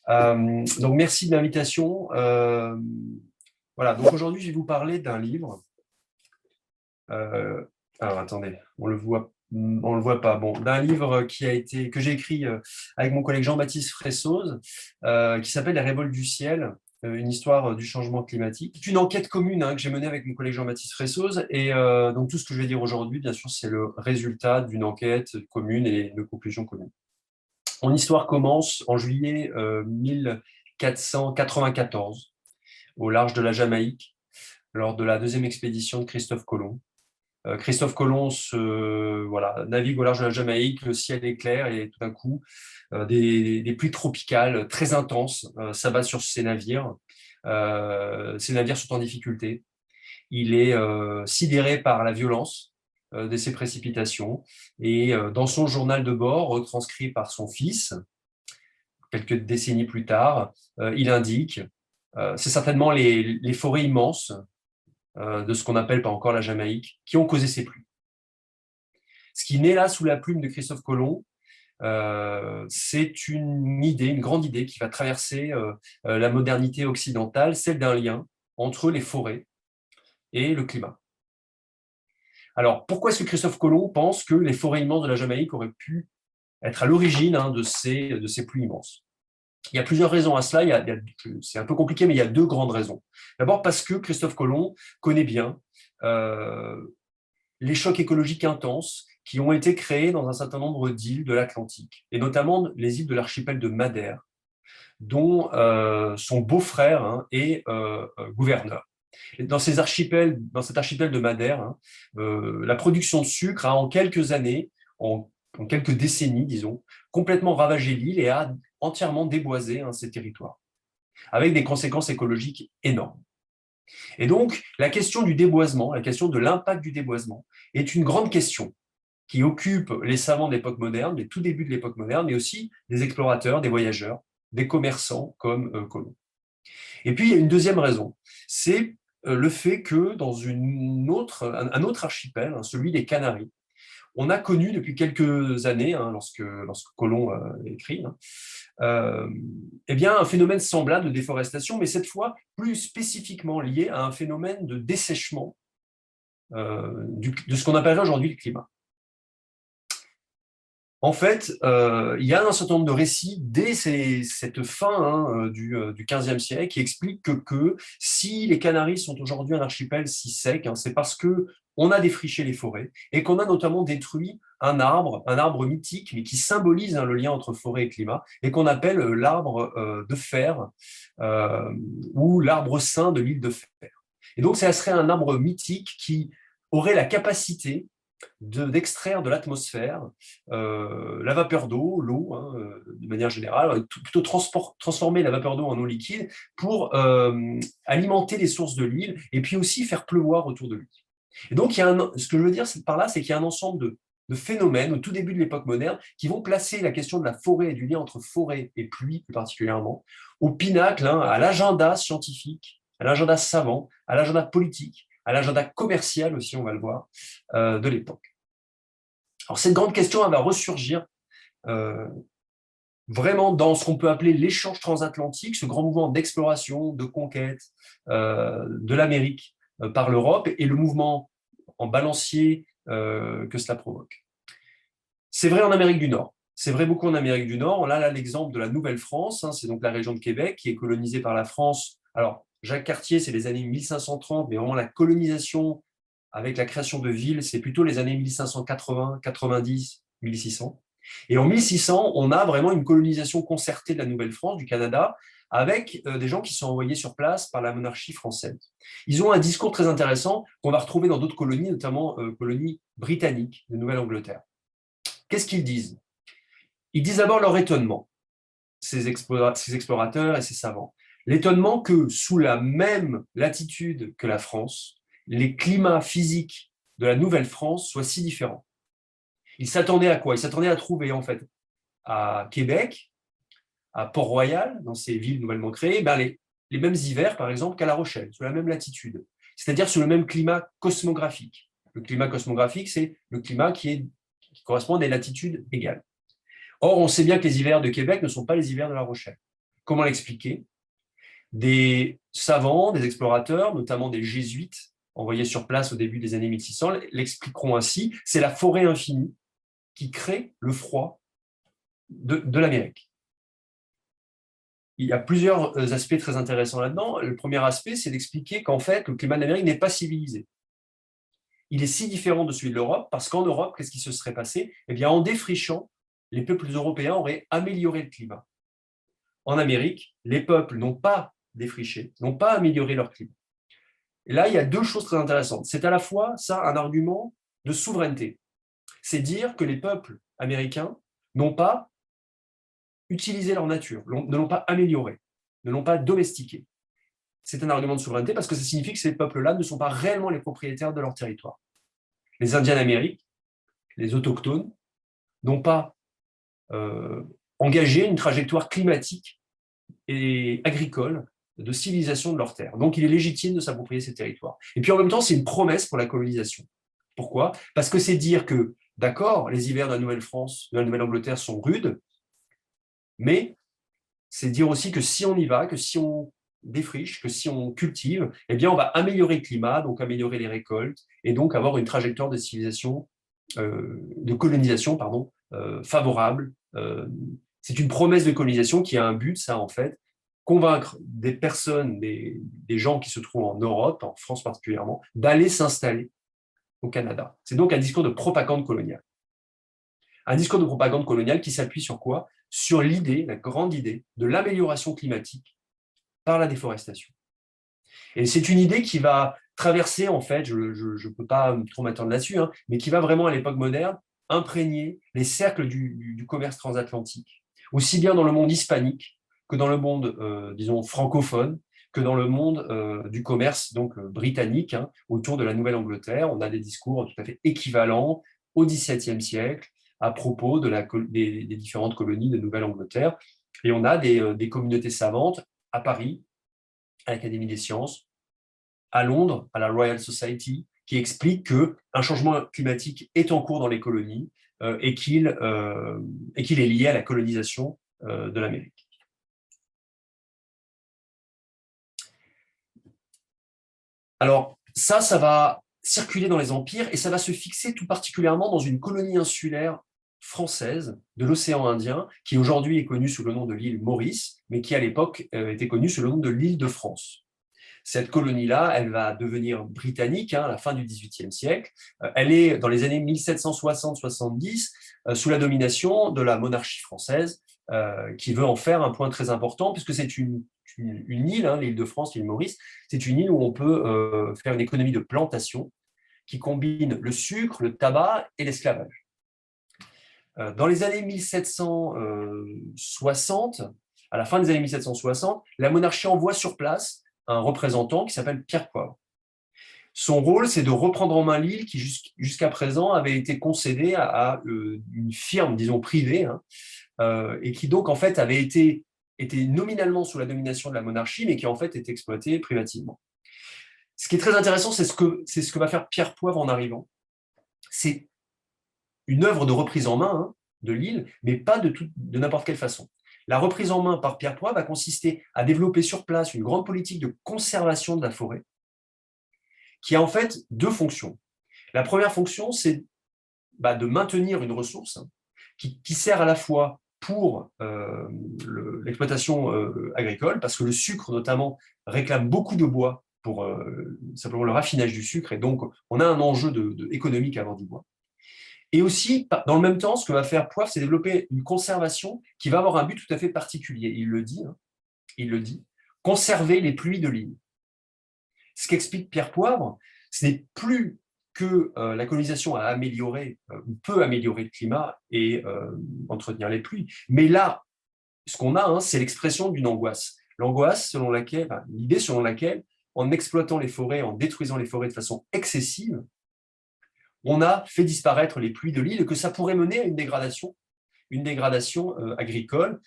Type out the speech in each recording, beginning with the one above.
Donc, merci de l'invitation. Voilà, donc aujourd'hui, je vais vous parler d'un livre. Alors, attendez, on le voit pas. Bon, d'un livre que j'ai écrit avec mon collègue Jean-Baptiste Fressoz, qui s'appelle Les Révoltes du ciel, une histoire du changement climatique. C'est une enquête commune que j'ai menée avec mon collègue Jean-Baptiste Fressoz. Et donc, tout ce que je vais dire aujourd'hui, bien sûr, c'est le résultat d'une enquête commune et de conclusions communes. Mon histoire commence en juillet 1494, au large de la Jamaïque, lors de la deuxième expédition de Christophe Colomb. Christophe Colomb navigue au large de la Jamaïque, le ciel est clair et tout d'un coup, des pluies tropicales très intenses s'abattent sur ces navires. Ces navires sont en difficulté. Il est sidéré par la violence de ces précipitations et dans son journal de bord, retranscrit par son fils, quelques décennies plus tard, il indique c'est certainement les forêts immenses de ce qu'on appelle pas encore la Jamaïque qui ont causé ces pluies. Ce qui naît là sous la plume de Christophe Colomb, c'est une grande idée qui va traverser la modernité occidentale, celle d'un lien entre les forêts et le climat. Alors, pourquoi est-ce que Christophe Colomb pense que les forêts immenses de la Jamaïque auraient pu être à l'origine de ces pluies immenses? Il y a plusieurs raisons à cela. C'est un peu compliqué, mais il y a deux grandes raisons. D'abord parce que Christophe Colomb connaît bien les chocs écologiques intenses qui ont été créés dans un certain nombre d'îles de l'Atlantique, et notamment les îles de l'archipel de Madère, dont son beau-frère est gouverneur. Et dans cet archipel de Madère, la production de sucre a en quelques années, en quelques décennies, disons, complètement ravagé l'île et a entièrement déboisé ces territoires, avec des conséquences écologiques énormes. Et donc, la question du déboisement, la question de l'impact du déboisement, est une grande question qui occupe les savants de l'époque moderne, des tout débuts de l'époque moderne, mais aussi des explorateurs, des voyageurs, des commerçants comme Colomb. Et puis, il y a une deuxième raison, c'est le fait que dans un autre archipel, celui des Canaries, on a connu depuis quelques années, lorsque Colomb écrit, un phénomène semblable de déforestation, mais cette fois plus spécifiquement lié à un phénomène de dessèchement de ce qu'on appellerait aujourd'hui le climat. En fait, il y a un certain nombre de récits dès cette fin du XVe siècle qui expliquent que si les Canaries sont aujourd'hui un archipel si sec, c'est parce qu'on a défriché les forêts et qu'on a notamment détruit un arbre mythique, mais qui symbolise le lien entre forêt et climat, et qu'on appelle l'arbre de fer ou l'arbre saint de l'île de Fer. Et donc, ça serait un arbre mythique qui aurait la capacité d'extraire de l'atmosphère la vapeur d'eau, l'eau, de manière générale, plutôt transformer la vapeur d'eau en eau liquide pour alimenter les sources de l'île et puis aussi faire pleuvoir autour de l'île. Et donc, ce que je veux dire par là, c'est qu'il y a un ensemble de phénomènes au tout début de l'époque moderne qui vont placer la question de la forêt et du lien entre forêt et pluie plus particulièrement au pinacle, à l'agenda scientifique, à l'agenda savant, à l'agenda politique, à l'agenda commercial aussi, on va le voir, de l'époque. Alors cette grande question, elle va ressurgir vraiment dans ce qu'on peut appeler l'échange transatlantique, ce grand mouvement d'exploration, de conquête de l'Amérique par l'Europe et le mouvement en balancier que cela provoque. C'est vrai en Amérique du Nord. C'est vrai beaucoup en Amérique du Nord. On a là l'exemple de la Nouvelle-France, c'est donc la région de Québec qui est colonisée par la France. Alors, Jacques Cartier, c'est les années 1530, mais vraiment la colonisation avec la création de villes, c'est plutôt les années 1580, 90, 1600. Et en 1600, on a vraiment une colonisation concertée de la Nouvelle-France, du Canada, avec des gens qui sont envoyés sur place par la monarchie française. Ils ont un discours très intéressant qu'on va retrouver dans d'autres colonies, notamment colonies britanniques de Nouvelle-Angleterre. Qu'est-ce qu'ils disent? Ils disent d'abord leur étonnement, ces explorateurs et ces savants. L'étonnement que sous la même latitude que la France, les climats physiques de la Nouvelle-France soient si différents. Ils s'attendaient à quoi? Ils s'attendaient à trouver en fait à Québec, à Port-Royal, dans ces villes nouvellement créées, les mêmes hivers par exemple qu'à La Rochelle, sous la même latitude, c'est-à-dire sous le même climat cosmographique. Le climat cosmographique, c'est le climat qui correspond à des latitudes égales. Or, on sait bien que les hivers de Québec ne sont pas les hivers de La Rochelle. Comment l'expliquer? Des savants, des explorateurs, notamment des jésuites, envoyés sur place au début des années 1600, l'expliqueront ainsi: c'est la forêt infinie qui crée le froid de l'Amérique. Il y a plusieurs aspects très intéressants là-dedans. Le premier aspect, c'est d'expliquer qu'en fait, le climat de l'Amérique n'est pas civilisé. Il est si différent de celui de l'Europe parce qu'en Europe, qu'est-ce qui se serait passé? Eh bien, en défrichant, les peuples européens auraient amélioré le climat. En Amérique, les peuples n'ont pas défriché, n'ont pas amélioré leur climat. Et là, il y a deux choses très intéressantes. C'est à la fois ça un argument de souveraineté. C'est dire que les peuples américains n'ont pas utilisé leur nature, ne l'ont pas améliorée, ne l'ont pas domestiquée. C'est un argument de souveraineté parce que ça signifie que ces peuples-là ne sont pas réellement les propriétaires de leur territoire. Les Indiens d'Amérique, les autochtones, n'ont pas engagé une trajectoire climatique et agricole de civilisation de leur terre. Donc, il est légitime de s'approprier ces territoires. Et puis, en même temps, c'est une promesse pour la colonisation. Pourquoi? Parce que c'est dire que, d'accord, les hivers de la Nouvelle-France, de la Nouvelle-Angleterre sont rudes, mais c'est dire aussi que si on y va, que si on défriche, que si on cultive, eh bien, on va améliorer le climat, donc améliorer les récoltes, et donc avoir une trajectoire de civilisation, de colonisation, pardon, favorable. C'est une promesse de colonisation qui a un but, ça, en fait, convaincre des personnes, des gens qui se trouvent en Europe, en France particulièrement, d'aller s'installer au Canada. C'est donc un discours de propagande coloniale. Un discours de propagande coloniale qui s'appuie sur quoi? Sur l'idée, la grande idée, de l'amélioration climatique par la déforestation. Et c'est une idée qui va traverser, en fait, je ne peux pas trop m'attendre là-dessus, hein, mais qui va vraiment, à l'époque moderne, imprégner les cercles du commerce transatlantique, aussi bien dans le monde hispanique que dans le monde, disons, francophone, que dans le monde du commerce donc britannique, hein, autour de la Nouvelle-Angleterre. On a des discours tout à fait équivalents au XVIIe siècle à propos des différentes colonies de Nouvelle-Angleterre. Et on a des communautés savantes à Paris, à l'Académie des sciences, à Londres, à la Royal Society, qui expliquent qu'un changement climatique est en cours dans les colonies et qu'il est lié à la colonisation de l'Amérique. Alors, ça va circuler dans les empires et ça va se fixer tout particulièrement dans une colonie insulaire française de l'océan Indien, qui aujourd'hui est connue sous le nom de l'île Maurice, mais qui à l'époque était connue sous le nom de l'île de France. Cette colonie-là, elle va devenir britannique à la fin du XVIIIe siècle. Elle est, dans les années 1760-70, sous la domination de la monarchie française, qui veut en faire un point très important, puisque c'est une île, hein, l'île de France, l'île Maurice, c'est une île où on peut faire une économie de plantation qui combine le sucre, le tabac et l'esclavage. Dans les années 1760, à la fin des années 1760, la monarchie envoie sur place un représentant qui s'appelle Pierre Poivre. Son rôle, c'est de reprendre en main l'île qui, jusqu'à présent, avait été concédée à une firme, disons, privée, hein, et qui donc, en fait, avait été nominalement sous la domination de la monarchie, mais qui, en fait, était exploitée privativement. Ce qui est très intéressant, c'est ce que va faire Pierre Poivre en arrivant. C'est une œuvre de reprise en main, hein, de l'île, mais pas de n'importe quelle façon. La reprise en main par Pierre Poivre va consister à développer sur place une grande politique de conservation de la forêt, qui a en fait deux fonctions. La première fonction, c'est de maintenir une ressource qui sert à la fois pour l'exploitation agricole, parce que le sucre notamment réclame beaucoup de bois pour simplement le raffinage du sucre, et donc on a un enjeu économique à avoir du bois. Et aussi, dans le même temps, ce que va faire Poivre, c'est développer une conservation qui va avoir un but tout à fait particulier. Il le dit, conserver les pluies de l'île. Ce qu'explique Pierre Poivre, ce n'est plus que la colonisation a amélioré, ou peut améliorer le climat et entretenir les pluies. Mais là, ce qu'on a, c'est l'expression d'une angoisse. L'angoisse selon laquelle, l'idée selon laquelle, en exploitant les forêts, en détruisant les forêts de façon excessive, on a fait disparaître les pluies de l'île et que ça pourrait mener à une dégradation agricole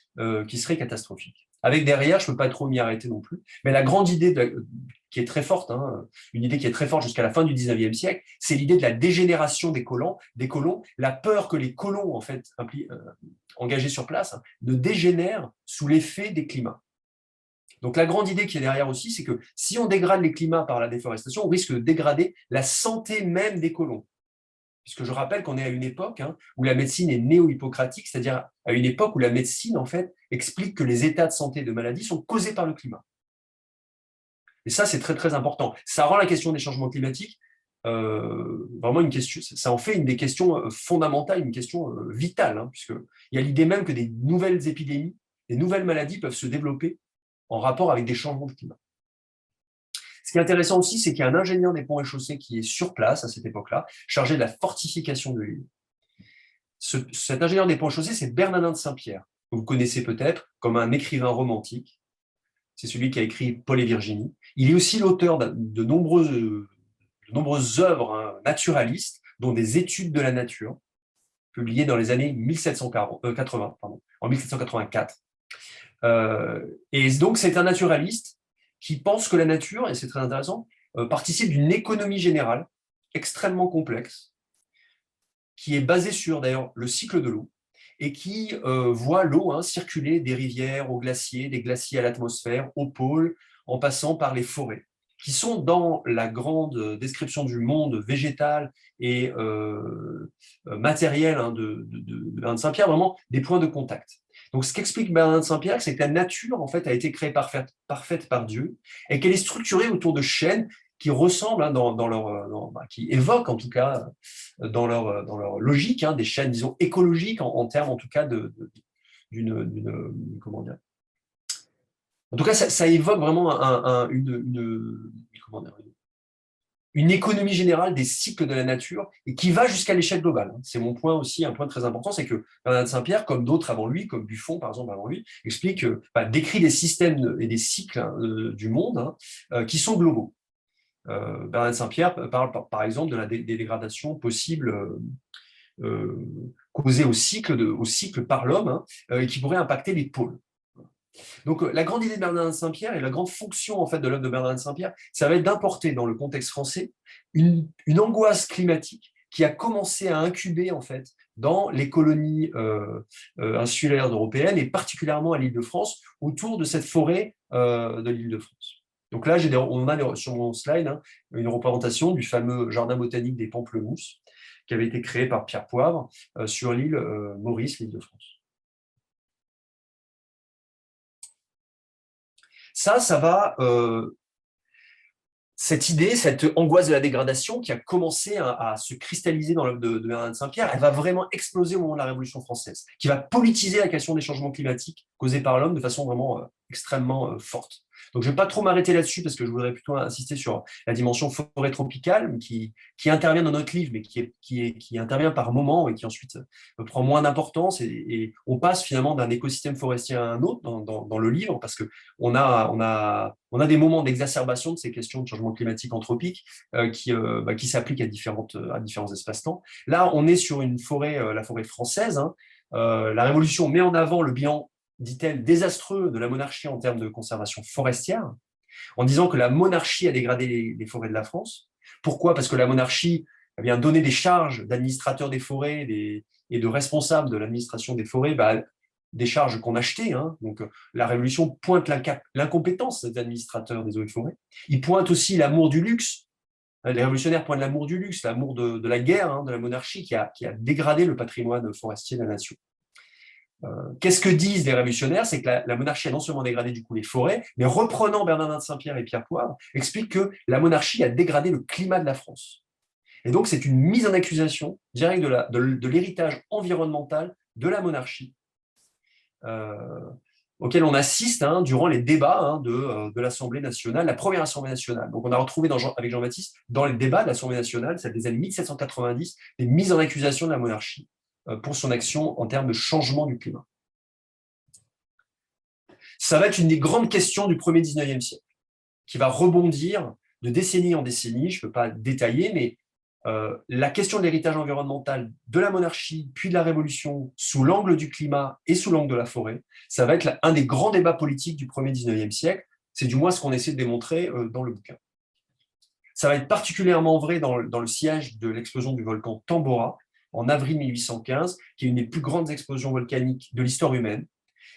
qui serait catastrophique. Avec derrière, je ne peux pas trop m'y arrêter non plus, mais la grande idée qui est très forte, une idée qui est très forte jusqu'à la fin du 19e siècle, c'est l'idée de la dégénération des colons, la peur que les colons en fait, engagés sur place ne dégénèrent sous l'effet des climats. Donc la grande idée qui est derrière aussi, c'est que si on dégrade les climats par la déforestation, on risque de dégrader la santé même des colons. Puisque je rappelle qu'on est à une époque où la médecine est néo-hippocratique, c'est-à-dire à une époque où la médecine, en fait, explique que les états de santé et de maladie sont causés par le climat. Et ça, c'est très, très important. Ça rend la question des changements climatiques vraiment une question, ça en fait une des questions fondamentales, une question vitale, puisqu'il y a l'idée même que des nouvelles épidémies, des nouvelles maladies peuvent se développer en rapport avec des changements de climat. Ce qui est intéressant aussi, c'est qu'il y a un ingénieur des ponts et chaussées qui est sur place à cette époque-là, chargé de la fortification de l'île. Cet ingénieur des ponts et chaussées, c'est Bernardin de Saint-Pierre, que vous connaissez peut-être comme un écrivain romantique. C'est celui qui a écrit Paul et Virginie. Il est aussi l'auteur de nombreuses œuvres naturalistes, dont des études de la nature, publiées dans les années 1780, en 1784. Et donc, c'est un naturaliste qui pense que la nature, et c'est très intéressant, participe d'une économie générale extrêmement complexe, qui est basée sur, d'ailleurs, le cycle de l'eau, et qui voit l'eau circuler des rivières aux glaciers, des glaciers à l'atmosphère, au pôle, en passant par les forêts, qui sont dans la grande description du monde végétal et matériel de Bernardin de Saint-Pierre, vraiment des points de contact. Donc, ce qu'explique Bernardin de Saint-Pierre, c'est que la nature, en fait, a été créée parfaite par Dieu et qu'elle est structurée autour de chaînes qui ressemblent, qui évoquent en tout cas dans leur logique, des chaînes, disons, écologiques en termes en tout cas comment dire. En tout cas, ça évoque vraiment une économie générale des cycles de la nature et qui va jusqu'à l'échelle globale. C'est mon point aussi, un point très important, c'est que Bernard de Saint-Pierre, comme d'autres avant lui, comme Buffon par exemple avant lui, décrit des systèmes et des cycles du monde qui sont globaux. Bernard de Saint-Pierre parle par exemple de des dégradations possibles causées au cycle par l'homme et qui pourraient impacter les pôles. Donc, la grande idée de Bernardin de Saint-Pierre et la grande fonction en fait, de l'œuvre de Bernardin de Saint-Pierre, ça va être d'importer dans le contexte français une angoisse climatique qui a commencé à incuber en fait, dans les colonies insulaires européennes et particulièrement à l'Île-de-France, autour de cette forêt de l'Île-de-France. Donc là, on a sur mon slide une représentation du fameux jardin botanique des Pamplemousses qui avait été créé par Pierre Poivre sur l'île Maurice, l'Île-de-France. Ça va, cette idée, cette angoisse de la dégradation qui a commencé à se cristalliser dans l'œuvre de Bernardin de Saint-Pierre, elle va vraiment exploser au moment de la Révolution française, qui va politiser la question des changements climatiques causés par l'homme de façon vraiment extrêmement forte. Donc, je ne vais pas trop m'arrêter là-dessus parce que je voudrais plutôt insister sur la dimension forêt tropicale qui intervient dans notre livre, mais qui intervient par moment et qui ensuite prend moins d'importance. Et on passe finalement d'un écosystème forestier à un autre dans le livre parce qu'on a des moments d'exacerbation de ces questions de changement climatique anthropique qui s'appliquent à différents espaces-temps. Là, on est sur une forêt, la forêt française. La Révolution met en avant le bilan, dit-elle, désastreux de la monarchie en termes de conservation forestière, en disant que la monarchie a dégradé les forêts de la France. Pourquoi ? Parce que la monarchie vient donner des charges d'administrateurs des forêts et de responsables de l'administration des forêts, des charges qu'on achetait. Donc, la Révolution pointe l'incompétence des administrateurs des eaux et forêts. Il pointe aussi l'amour du luxe. Les révolutionnaires pointent l'amour du luxe, l'amour de la guerre, de la monarchie qui a dégradé le patrimoine forestier de la nation. Qu'est-ce que disent les révolutionnaires? C'est que la monarchie a non seulement dégradé du coup les forêts, mais reprenant Bernardin de Saint-Pierre et Pierre Poivre, explique que la monarchie a dégradé le climat de la France. Et donc, c'est une mise en accusation directe de l'héritage environnemental de la monarchie, auquel on assiste durant les débats de l'Assemblée nationale, la première Assemblée nationale. Donc, on a retrouvé avec Jean-Baptiste, dans les débats de l'Assemblée nationale, celle des années 1790, des mises en accusation de la monarchie pour son action en termes de changement du climat. Ça va être une des grandes questions du premier 19e siècle, qui va rebondir de décennie en décennie. Je ne peux pas détailler, mais la question de l'héritage environnemental de la monarchie, puis de la Révolution, sous l'angle du climat et sous l'angle de la forêt, ça va être un des grands débats politiques du premier 19e siècle. C'est du moins ce qu'on essaie de démontrer dans le bouquin. Ça va être particulièrement vrai dans le siège de l'explosion du volcan Tambora, en avril 1815, qui est une des plus grandes explosions volcaniques de l'histoire humaine,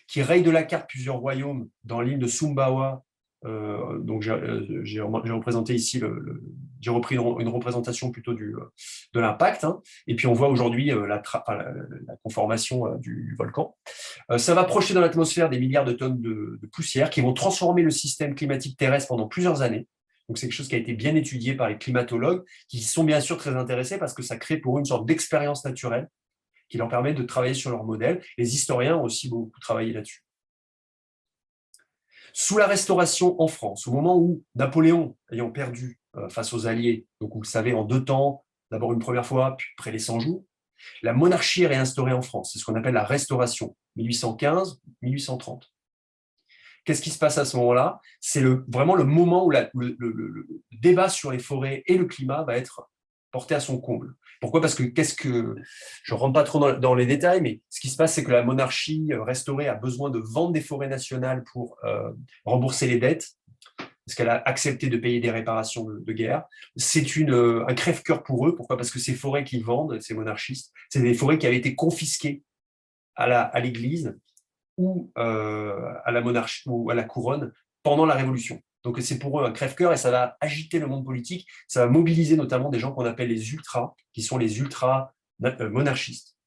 qui raye de la carte plusieurs royaumes dans l'île de Sumbawa. Donc j'ai représenté ici, j'ai repris une représentation plutôt de l'impact. Hein. Et puis on voit aujourd'hui la conformation du volcan. Ça va projeter dans l'atmosphère des milliards de tonnes de poussière qui vont transformer le système climatique terrestre pendant plusieurs années. Donc c'est quelque chose qui a été bien étudié par les climatologues, qui sont bien sûr très intéressés parce que ça crée pour eux une sorte d'expérience naturelle qui leur permet de travailler sur leur modèle. Les historiens ont aussi beaucoup travaillé là-dessus. Sous la Restauration en France, au moment où Napoléon, ayant perdu face aux Alliés, donc vous le savez, en 2 temps, d'abord une première fois, puis après les 100 jours, la monarchie est réinstaurée en France. C'est ce qu'on appelle la Restauration, 1815-1830. Qu'est-ce qui se passe à ce moment-là? C'est vraiment le moment où le débat sur les forêts et le climat va être porté à son comble. Pourquoi? Parce que je ne rentre pas trop dans les détails, mais ce qui se passe, c'est que la monarchie restaurée a besoin de vendre des forêts nationales pour rembourser les dettes, parce qu'elle a accepté de payer des réparations de guerre. C'est un crève-cœur pour eux. Pourquoi? Parce que ces forêts qu'ils vendent, ces monarchistes, c'est des forêts qui avaient été confisquées à l'Église ou à la monarchie ou à la couronne pendant la Révolution. Donc c'est pour eux un crève-cœur et ça va agiter le monde politique, ça va mobiliser notamment des gens qu'on appelle les ultras, qui sont les ultras monarchistes,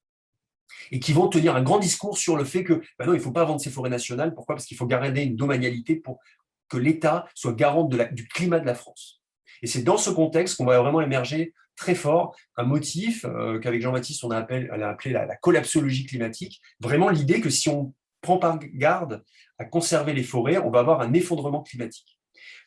et qui vont tenir un grand discours sur le fait que non, il ne faut pas vendre ces forêts nationales. Pourquoi? Parce qu'il faut garder une domanialité pour que l'État soit garant du climat de la France. Et c'est dans ce contexte qu'on va vraiment émerger très fort un motif qu'avec Jean-Baptiste on a appelé la collapsologie climatique, vraiment l'idée que si on prend pas garde à conserver les forêts, on va avoir un effondrement climatique.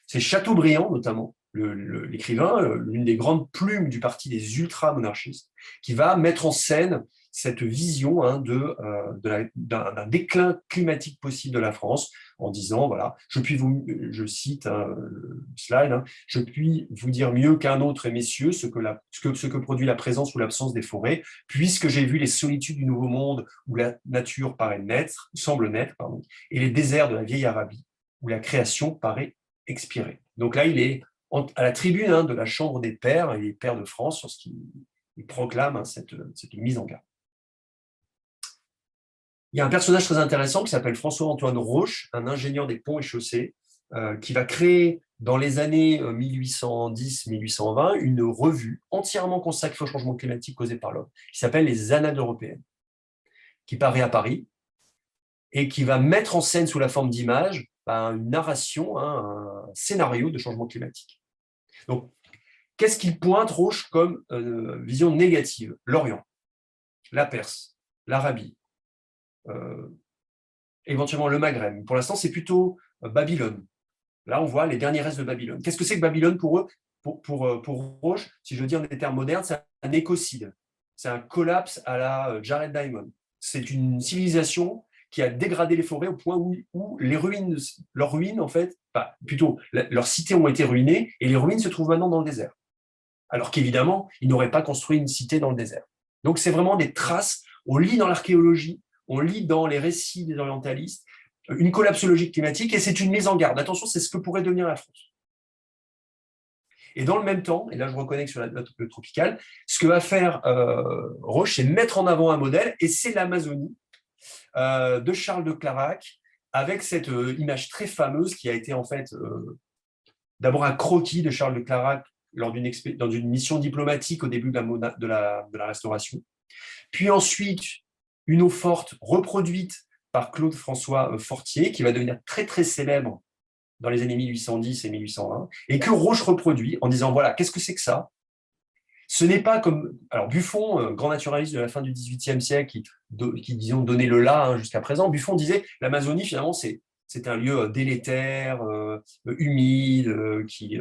C'est Chateaubriand, notamment, l'écrivain, l'une des grandes plumes du parti des ultra-monarchistes, qui va mettre en scène cette vision d'un déclin climatique possible de la France en disant, voilà, je cite le slide, je puis vous dire mieux qu'un autre, messieurs, ce que produit la présence ou l'absence des forêts, puisque j'ai vu les solitudes du Nouveau Monde où la nature semble naître, et les déserts de la vieille Arabie où la création paraît expirer. Donc là, il est à la tribune de la Chambre des pairs et les pairs de France sur ce qu'il proclame cette mise en garde. Il y a un personnage très intéressant qui s'appelle François-Antoine Rauch, un ingénieur des ponts et chaussées, qui va créer dans les années 1810-1820 une revue entièrement consacrée au changement climatique causé par l'homme, qui s'appelle les Annales européennes, qui paraît à Paris et qui va mettre en scène sous la forme d'images une narration, un scénario de changement climatique. Donc, qu'est-ce qu'il pointe Rauch comme vision négative? L'Orient, la Perse, l'Arabie, éventuellement le Maghreb. Pour l'instant, c'est plutôt Babylone. Là, on voit les derniers restes de Babylone. Qu'est-ce que c'est que Babylone pour eux? Pour Rauch, si je veux dire en des termes modernes, c'est un écocide. C'est un collapse à la Jared Diamond. C'est une civilisation qui a dégradé les forêts au point où leurs ruines, en fait, plutôt, leurs cités ont été ruinées et les ruines se trouvent maintenant dans le désert. Alors qu'évidemment, ils n'auraient pas construit une cité dans le désert. Donc, c'est vraiment des traces. On lit dans l'archéologie, on lit dans les récits des orientalistes une collapsologie climatique et c'est une mise en garde. Attention, c'est ce que pourrait devenir la France. Et dans le même temps, et là je reconnais que sur le tropical, ce que va faire Rauch, c'est mettre en avant un modèle, et c'est l'Amazonie de Charles de Clarac, avec cette image très fameuse qui a été en fait d'abord un croquis de Charles de Clarac dans une mission diplomatique au début de la Restauration, puis ensuite une eau forte reproduite par Claude François Fortier, qui va devenir très très célèbre dans les années 1810 et 1820, et que Rauch reproduit en disant, voilà, qu'est-ce que c'est que ça? Ce n'est pas comme... Alors Buffon, grand naturaliste de la fin du XVIIIe siècle, qui disons, donnait le là jusqu'à présent, Buffon disait, l'Amazonie, finalement, c'est un lieu délétère, humide, qui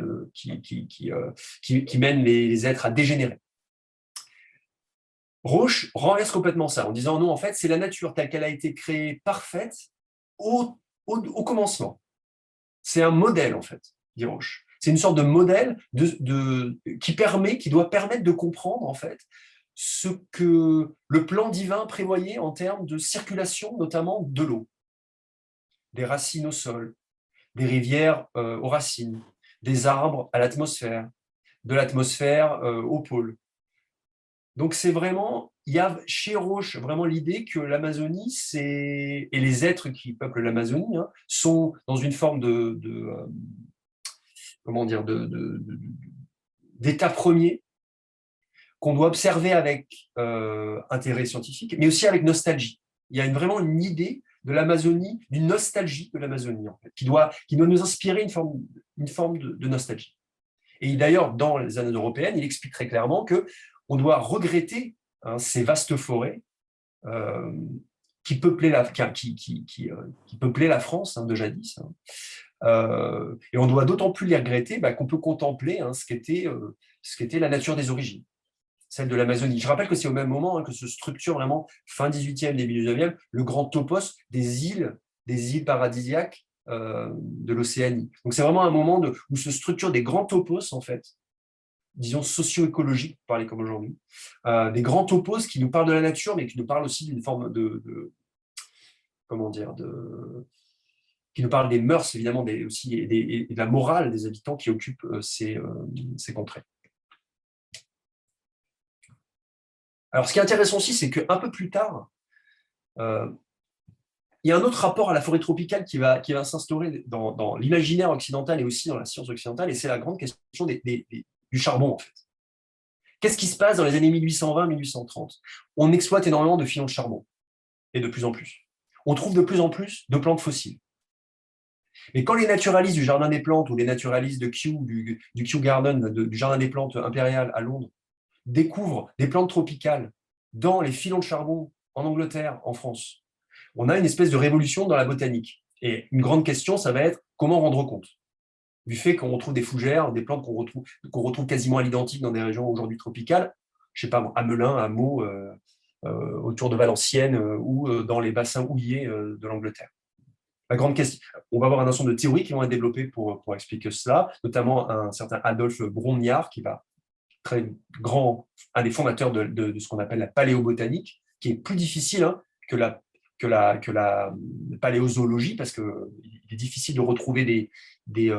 mène les êtres à dégénérer. Rauch renverse complètement ça en disant non, en fait, c'est la nature telle qu'elle a été créée parfaite au commencement. C'est un modèle, en fait, dit Rauch. C'est une sorte de modèle qui doit permettre de comprendre, en fait, ce que le plan divin prévoyait en termes de circulation, notamment de l'eau, des racines au sol, des rivières aux racines, des arbres à l'atmosphère, de l'atmosphère au pôle. Donc, c'est vraiment il y a chez Roche vraiment l'idée que l'Amazonie, et les êtres qui peuplent l'Amazonie hein, sont dans une forme comment dire, d'état premier qu'on doit observer avec intérêt scientifique, mais aussi avec nostalgie. Il y a vraiment une idée de l'Amazonie, d'une nostalgie de l'Amazonie, en fait, qui doit nous inspirer une forme de nostalgie. Et d'ailleurs, dans les années européennes, il explique très clairement qu'on doit regretter hein, ces vastes forêts qui peuplaient qui peuplaient la France hein, de jadis. Hein. Et on doit d'autant plus les regretter qu'on peut contempler hein, ce qu'était la nature des origines, celle de l'Amazonie. Je rappelle que c'est au même moment hein, que se structure vraiment, fin 18e, début 19e, le grand topos des îles paradisiaques de l'Océanie. Donc c'est vraiment un moment où se structurent des grands topos, en fait, disons socio-écologiques, pour parler comme aujourd'hui, des grands topos qui nous parlent de la nature, mais qui nous parlent aussi d'une forme comment dire, qui nous parlent des mœurs, évidemment, aussi, et de la morale des habitants qui occupent ces contrées. Alors, ce qui est intéressant aussi, c'est qu'un peu plus tard, il y a un autre rapport à la forêt tropicale qui va s'instaurer dans l'imaginaire occidental et aussi dans la science occidentale, et c'est la grande question du charbon, en fait. Qu'est-ce qui se passe dans les années 1820-1830 ? On exploite énormément de filons de charbon, et de plus en plus. On trouve de plus en plus de plantes fossiles. Mais quand les naturalistes du Jardin des Plantes ou les naturalistes de Kew, du Kew Garden, du Jardin des Plantes impérial à Londres, découvrent des plantes tropicales dans les filons de charbon en Angleterre, en France, on a une espèce de révolution dans la botanique. Et une grande question, ça va être comment rendre compte du fait qu'on retrouve des fougères, des plantes qu'on retrouve quasiment à l'identique dans des régions aujourd'hui tropicales, je ne sais pas, à Melun, à Meaux, autour de Valenciennes ou dans les bassins houillers de l'Angleterre. La grande question, on va avoir un ensemble de théories qui vont être développées pour expliquer cela, notamment un certain Adolphe Brongniart, qui va très grand, un des fondateurs de ce qu'on appelle la paléobotanique, qui est plus difficile hein, que la paléozoologie, parce qu'il est difficile de retrouver des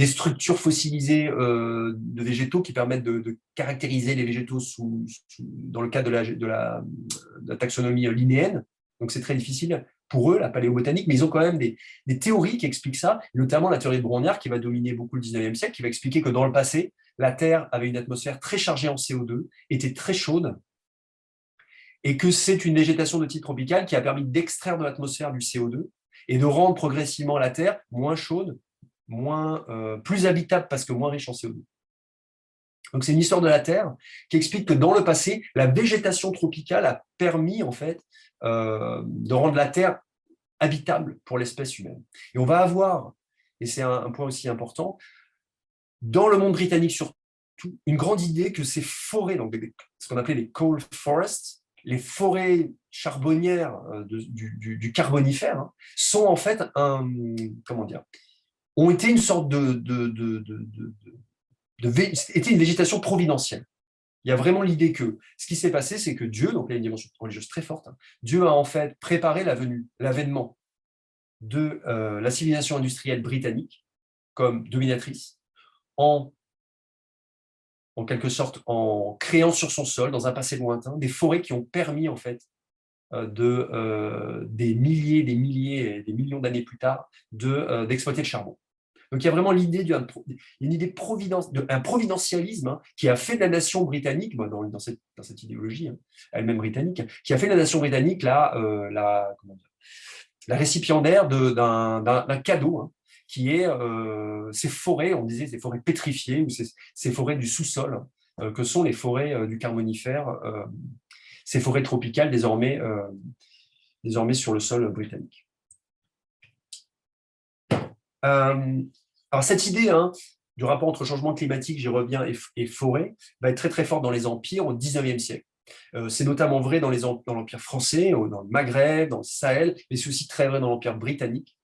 structures fossilisées de végétaux qui permettent de caractériser les végétaux dans le cadre de la taxonomie linéenne. Donc c'est très difficile pour eux, la paléobotanique, mais ils ont quand même des théories qui expliquent ça, notamment la théorie de Brongniart qui va dominer beaucoup le 19e siècle, qui va expliquer que dans le passé, la Terre avait une atmosphère très chargée en CO2, était très chaude, et que c'est une végétation de type tropical qui a permis d'extraire de l'atmosphère du CO2 et de rendre progressivement la Terre moins chaude, plus habitable parce que moins riche en CO2. Donc c'est une histoire de la Terre qui explique que dans le passé, la végétation tropicale a permis en fait de rendre la Terre habitable pour l'espèce humaine. Et on va avoir, et c'est un point aussi important, dans le monde britannique surtout, une grande idée que ces forêts, donc ce qu'on appelait les coal forests, les forêts charbonnières du Carbonifère, hein, sont en fait ont été une sorte était une végétation providentielle. Il y a vraiment l'idée que ce qui s'est passé, c'est que Dieu, donc là, il y a une dimension religieuse très forte, hein, Dieu a en fait préparé l'avènement de la civilisation industrielle britannique comme dominatrice en quelque sorte en créant sur son sol, dans un passé lointain, des forêts qui ont permis en fait des milliers, des millions d'années plus tard d'exploiter le charbon. Donc il y a vraiment l'idée une idée un providentialisme hein, qui a fait de la nation britannique, dans cette idéologie hein, elle-même britannique, qui a fait de la nation britannique la récipiendaire d'un cadeau hein, qui est ces forêts, on disait ces forêts pétrifiées, ou ces forêts du sous-sol, que sont les forêts du Carbonifère, ces forêts tropicales désormais sur le sol britannique. Alors cette idée hein, du rapport entre changement climatique, j'y reviens, et forêt, va être très très forte dans les empires au 19e siècle. C'est notamment vrai dans l'Empire français, dans le Maghreb, dans le Sahel, mais c'est aussi très vrai dans l'Empire britannique.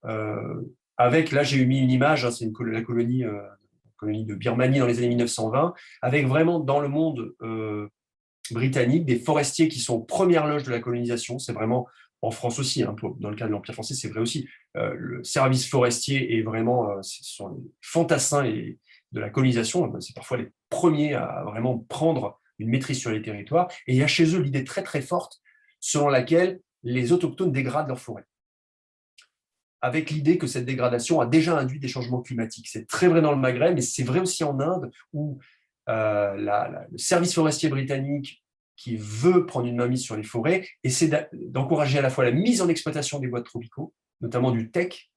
Là j'ai mis une image, hein, c'est la colonie de Birmanie dans les années 1920, avec vraiment dans le monde britannique des forestiers qui sont aux premières loges de la colonisation. C'est vraiment en France aussi, hein, dans le cas de l'Empire français, c'est vrai aussi. Le service forestier est vraiment, ce sont les fantassins de la colonisation. C'est parfois les premiers à vraiment prendre une maîtrise sur les territoires. Et il y a chez eux l'idée très très forte selon laquelle les autochtones dégradent leurs forêts, avec l'idée que cette dégradation a déjà induit des changements climatiques. C'est très vrai dans le Maghreb, mais c'est vrai aussi en Inde, où le service forestier britannique qui veut prendre une mainmise sur les forêts essaie d'encourager à la fois la mise en exploitation des bois tropicaux, notamment du teck,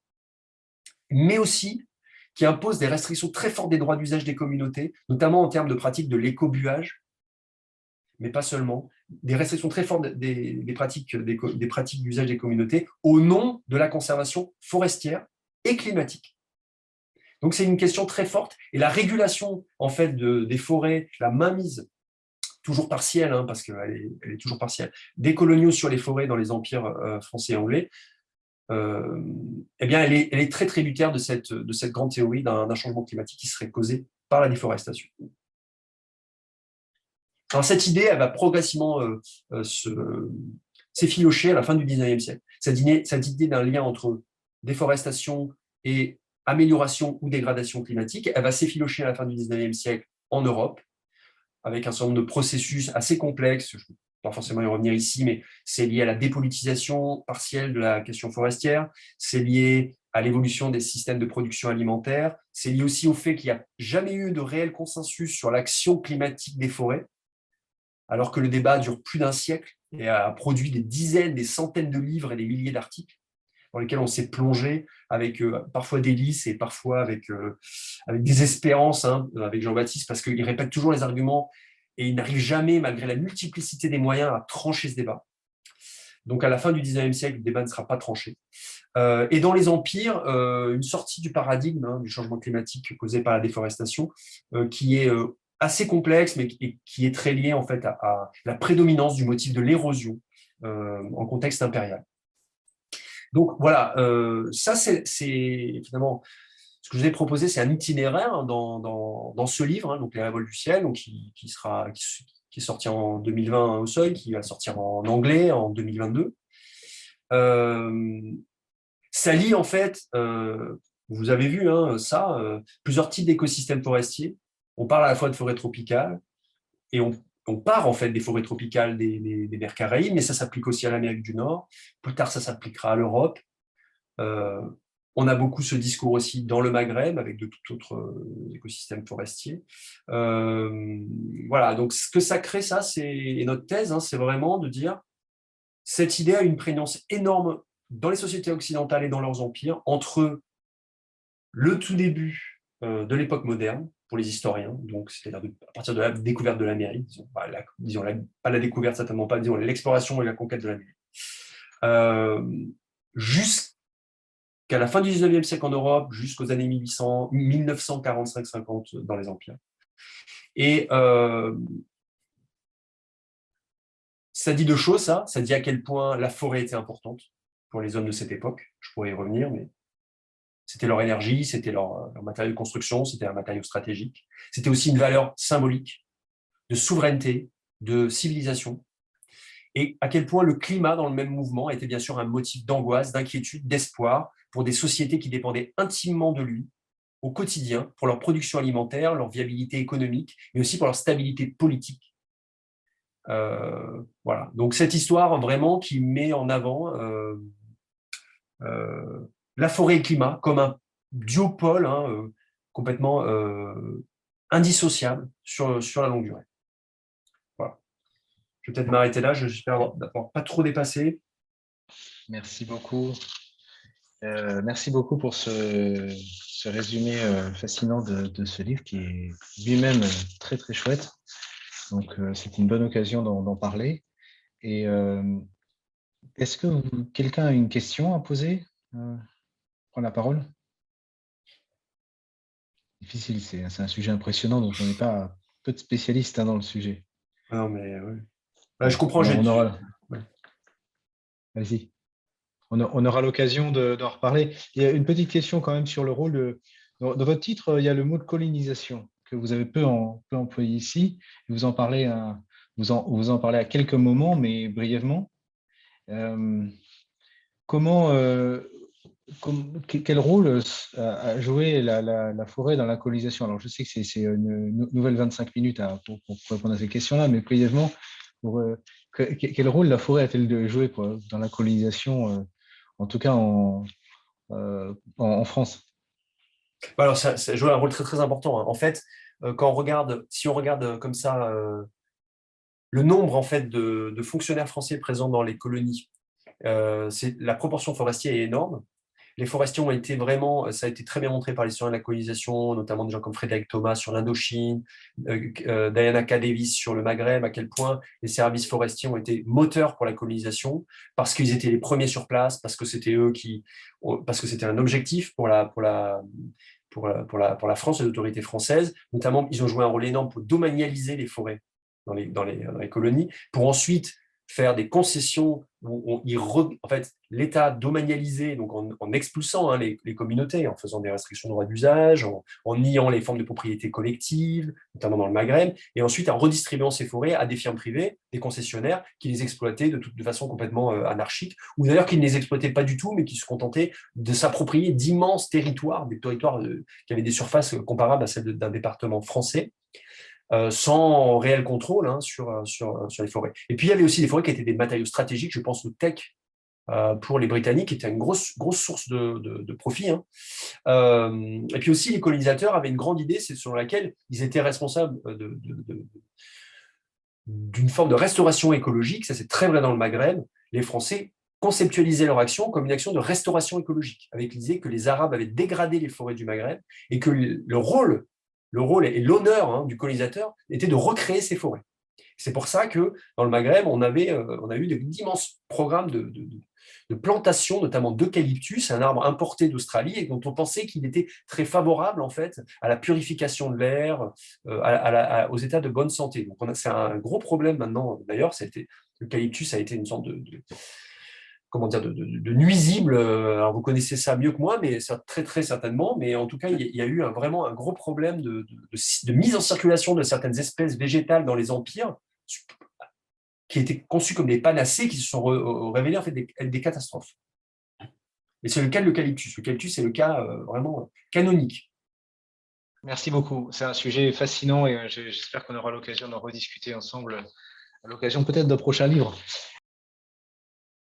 mais aussi qui impose des restrictions très fortes des droits d'usage des communautés, notamment en termes de pratiques de l'écobuage, mais pas seulement, des restrictions très fortes des pratiques d'usage des communautés au nom de la conservation forestière et climatique. Donc c'est une question très forte, et la régulation en fait des forêts, la mainmise toujours partielle, hein, parce qu'elle est toujours partielle, des coloniaux sur les forêts dans les empires français et anglais, eh bien, elle est très tributaire de cette grande théorie d'un changement climatique qui serait causé par la déforestation. Alors, cette idée, elle va progressivement s'effilocher à la fin du 19e siècle. Cette idée d'un lien entre déforestation et amélioration ou dégradation climatique, elle va s'effilocher à la fin du 19e siècle en Europe, avec un certain nombre de processus assez complexes. Je ne vais pas forcément y revenir ici, mais c'est lié à la dépolitisation partielle de la question forestière, c'est lié à l'évolution des systèmes de production alimentaire, c'est lié aussi au fait qu'il n'y a jamais eu de réel consensus sur l'action climatique des forêts, alors que le débat dure plus d'un siècle et a produit des dizaines, des centaines de livres et des milliers d'articles dans lesquels on s'est plongé avec parfois délices et parfois avec désespérance, hein, avec Jean-Baptiste, parce qu'il répète toujours les arguments et il n'arrive jamais, malgré la multiplicité des moyens, à trancher ce débat. Donc à la fin du 19e siècle, le débat ne sera pas tranché. Et dans les empires, une sortie du paradigme, hein, du changement climatique causé par la déforestation, qui est assez complexe, mais qui est très lié en fait à la prédominance du motif de l'érosion en contexte impérial. Donc voilà, ça c'est finalement ce que je vous ai proposé, c'est un itinéraire, hein, dans ce livre, hein, donc Les Révoltes du ciel, donc qui est sorti en 2020 au Seuil, qui va sortir en anglais en 2022. Ça lie en fait, vous avez vu, hein, ça, plusieurs types d'écosystèmes forestiers. On parle à la fois de forêts tropicales et on part en fait des forêts tropicales des mers Caraïbes, mais ça s'applique aussi à l'Amérique du Nord. Plus tard, ça s'appliquera à l'Europe. On a beaucoup ce discours aussi dans le Maghreb, avec de tout autres écosystèmes forestiers. Voilà, donc ce que ça crée, ça, et notre thèse, hein, c'est vraiment de dire cette idée a une prégnance énorme dans les sociétés occidentales et dans leurs empires, entre le tout début de l'époque moderne, pour les historiens, donc c'est-à-dire à partir de la découverte de l'Amérique, disons pas la découverte, certainement pas, disons l'exploration et la conquête de l'Amérique, jusqu'à la fin du 19e siècle en Europe, jusqu'aux années 1945-50 dans les empires. Et ça dit deux choses, ça dit à quel point la forêt était importante pour les hommes de cette époque. Je pourrais y revenir, mais c'était leur énergie, c'était leur matériau de construction, c'était un matériau stratégique. C'était aussi une valeur symbolique de souveraineté, de civilisation. Et à quel point le climat dans le même mouvement était bien sûr un motif d'angoisse, d'inquiétude, d'espoir pour des sociétés qui dépendaient intimement de lui au quotidien pour leur production alimentaire, leur viabilité économique, mais aussi pour leur stabilité politique. Voilà. Donc cette histoire vraiment qui met en avant la forêt et le climat comme un duopole, hein, complètement indissociable sur la longue durée. Voilà. Je vais peut-être m'arrêter là, j'espère n'avoir pas trop dépassé. Merci beaucoup. Merci beaucoup pour ce résumé fascinant de ce livre qui est lui-même très très chouette. Donc c'est une bonne occasion d'en parler. Et est-ce que quelqu'un a une question à poser? Prends la parole. Difficile, c'est un sujet impressionnant, donc on n'est pas peu de spécialistes, hein, dans le sujet. Non, mais ouais. Bon, Je comprends. Ouais. Vas-y. On aura l'occasion d'en reparler. Il y a une petite question quand même sur le rôle dans votre titre, il y a le mot de colonisation que vous avez peu employé ici. Vous en parlez vous en parlez à quelques moments, mais brièvement. Comment Quel rôle a joué la forêt dans la colonisation? Alors, je sais que c'est une nouvelle 25 minutes pour répondre à ces questions-là, mais brièvement, quel rôle la forêt a-t-elle joué quoi, dans la colonisation, en tout cas en France? Alors, ça joue un rôle très, très important, hein. En fait, si on regarde comme ça le nombre en fait, de fonctionnaires français présents dans les colonies, la proportion forestière est énorme. Les forestiers ont été vraiment, ça a été très bien montré par l'historien de la colonisation, notamment des gens comme Frédéric Thomas sur l'Indochine, Diana K. Davis sur le Maghreb, à quel point les services forestiers ont été moteurs pour la colonisation, parce qu'ils étaient les premiers sur place, parce que c'était parce que c'était un objectif pour la France, les autorités françaises. Notamment, ils ont joué un rôle énorme pour domanialiser les forêts dans les colonies, pour ensuite faire des concessions où en fait, l'État domanialisé, donc en expulsant les communautés, en faisant des restrictions de droit d'usage, en niant les formes de propriété collective, notamment dans le Maghreb, et ensuite en redistribuant ces forêts à des firmes privées, des concessionnaires, qui les exploitaient de façon complètement anarchique, ou d'ailleurs qui ne les exploitaient pas du tout, mais qui se contentaient de s'approprier d'immenses territoires, des territoires qui avaient des surfaces comparables à celles d'un département français, sans réel contrôle sur les forêts. Et puis, il y avait aussi des forêts qui étaient des matériaux stratégiques, je pense au teck pour les Britanniques, qui était une grosse source de profit, hein. Et puis aussi, les colonisateurs avaient une grande idée, c'est selon laquelle ils étaient responsables d'une forme de restauration écologique. Ça, c'est très vrai dans le Maghreb. Les Français conceptualisaient leur action comme une action de restauration écologique, avec l'idée que les Arabes avaient dégradé les forêts du Maghreb et que le rôle et l'honneur du colonisateur était de recréer ces forêts. C'est pour ça que dans le Maghreb, on a eu d'immenses programmes de plantation, notamment d'eucalyptus, un arbre importé d'Australie et dont on pensait qu'il était très favorable en fait à la purification de l'air, aux états de bonne santé. Donc c'est un gros problème maintenant. D'ailleurs, l'eucalyptus a été une sorte comment dire, de nuisible. Alors vous connaissez ça mieux que moi, mais ça, très très certainement. Mais en tout cas, il y a eu vraiment un gros problème de mise en circulation de certaines espèces végétales dans les empires, qui étaient conçues comme des panacées, qui se sont révélées en fait des catastrophes. Et c'est le cas de l'eucalyptus. L'eucalyptus, c'est le cas vraiment canonique. Merci beaucoup. C'est un sujet fascinant et j'espère qu'on aura l'occasion d'en rediscuter ensemble à l'occasion peut-être d'un prochain livre.